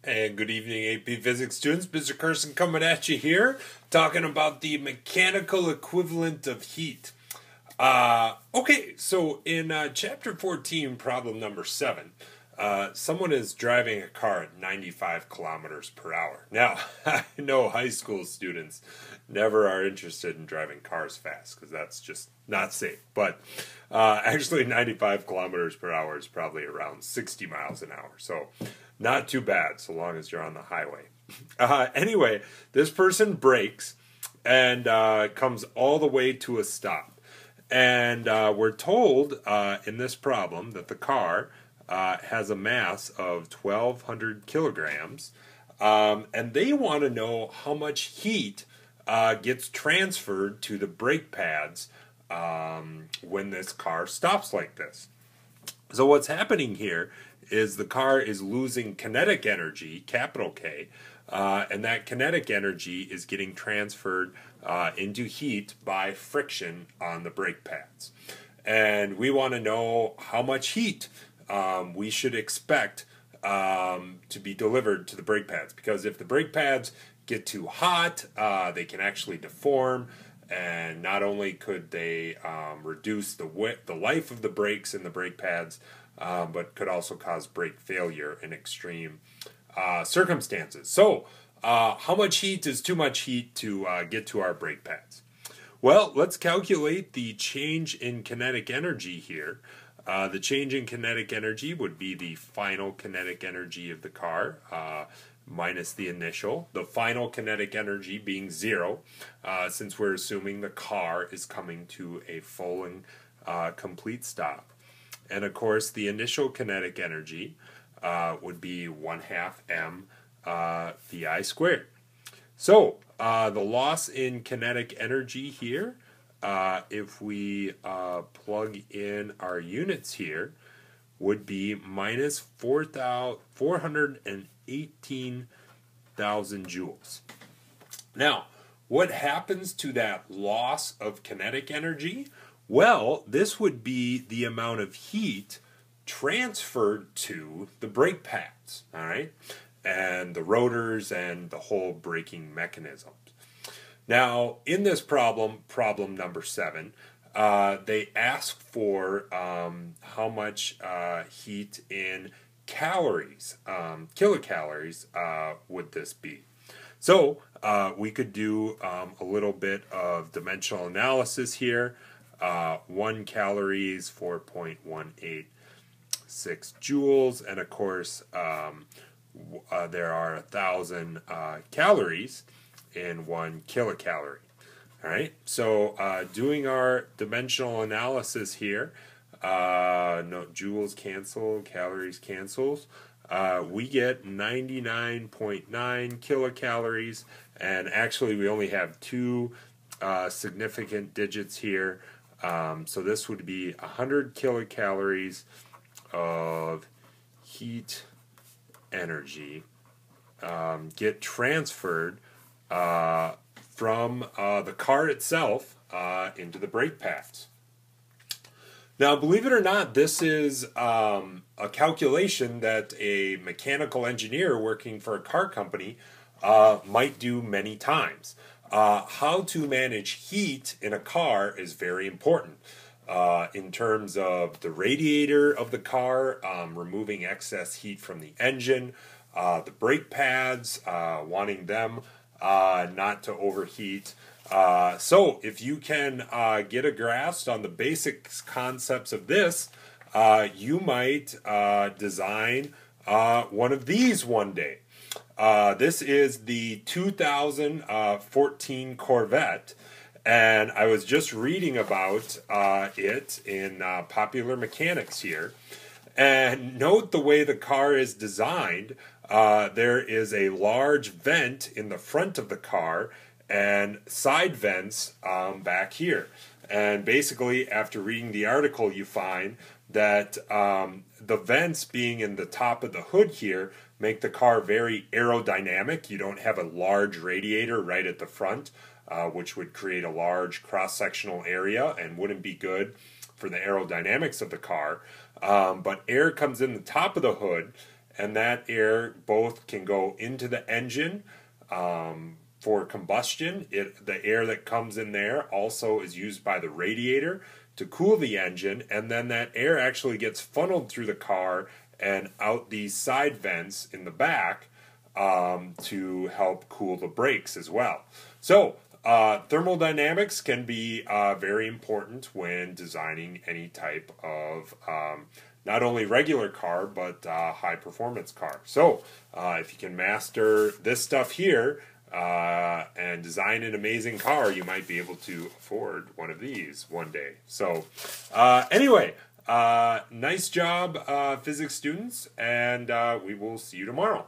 And good evening, AP Physics students. Mr. Carson coming at you here, talking about the mechanical equivalent of heat. Okay, so in chapter 14, problem number 7, someone is driving a car at 95 kilometers per hour. Now, I know high school students never are interested in driving cars fast because that's just not safe. But actually, 95 kilometers per hour is probably around 60 miles an hour. So not too bad so long as you're on the highway. Anyway, this person brakes and comes all the way to a stop. And we're told in this problem that the car has a mass of 1,200 kilograms. And they want to know how much heat gets transferred to the brake pads when this car stops like this. So what's happening here is the car is losing kinetic energy, capital K, and that kinetic energy is getting transferred into heat by friction on the brake pads. And we want to know how much heat we should expect to be delivered to the brake pads, because if the brake pads get too hot, they can actually deform, and not only could they reduce the life of the brakes in the brake pads, but could also cause brake failure in extreme circumstances. So, how much heat is too much heat to get to our brake pads? Well, let's calculate the change in kinetic energy here. The change in kinetic energy would be the final kinetic energy of the car minus the initial. The final kinetic energy being 0, since we're assuming the car is coming to a full and complete stop. And of course, the initial kinetic energy would be 1/2 m VI squared. So, the loss in kinetic energy here, if we plug in our units here, would be minus 418,000 joules. Now, what happens to that loss of kinetic energy? Well, this would be the amount of heat transferred to the brake pads, all right, and the rotors and the whole braking mechanism. Now, in this problem number 7, they ask for how much heat in calories, kilocalories, would this be. So, we could do a little bit of dimensional analysis here. 1 calorie is 4.186 joules, and of course, there are 1,000 calories in 1 kilocalorie. All right, so doing our dimensional analysis here, no, joules cancel, calories cancels, we get 99.9 kilocalories, and actually we only have 2 significant digits here, so this would be 100 kilocalories of heat energy get transferred from the car itself into the brake pads. Now, believe it or not, this is a calculation that a mechanical engineer working for a car company might do many times. How to manage heat in a car is very important. In terms of the radiator of the car, removing excess heat from the engine, the brake pads, wanting them not to overheat. So if you can get a grasp on the basic concepts of this, you might design one of these one day. This is the 2014 Corvette, and I was just reading about it in Popular Mechanics here. And note the way the car is designed. There is a large vent in the front of the car and side vents back here. And basically, after reading the article, you find that the vents being in the top of the hood here make the car very aerodynamic. You don't have a large radiator right at the front, which would create a large cross-sectional area and wouldn't be good for the aerodynamics of the car. But air comes in the top of the hood and that air both can go into the engine for combustion. The air that comes in there also is used by the radiator to cool the engine, and then that air actually gets funneled through the car and out these side vents in the back to help cool the brakes as well. So thermodynamics can be very important when designing any type of not only regular car, but high performance car. So if you can master this stuff here and design an amazing car, you might be able to afford one of these one day. So anyway, nice job, physics students, and we will see you tomorrow.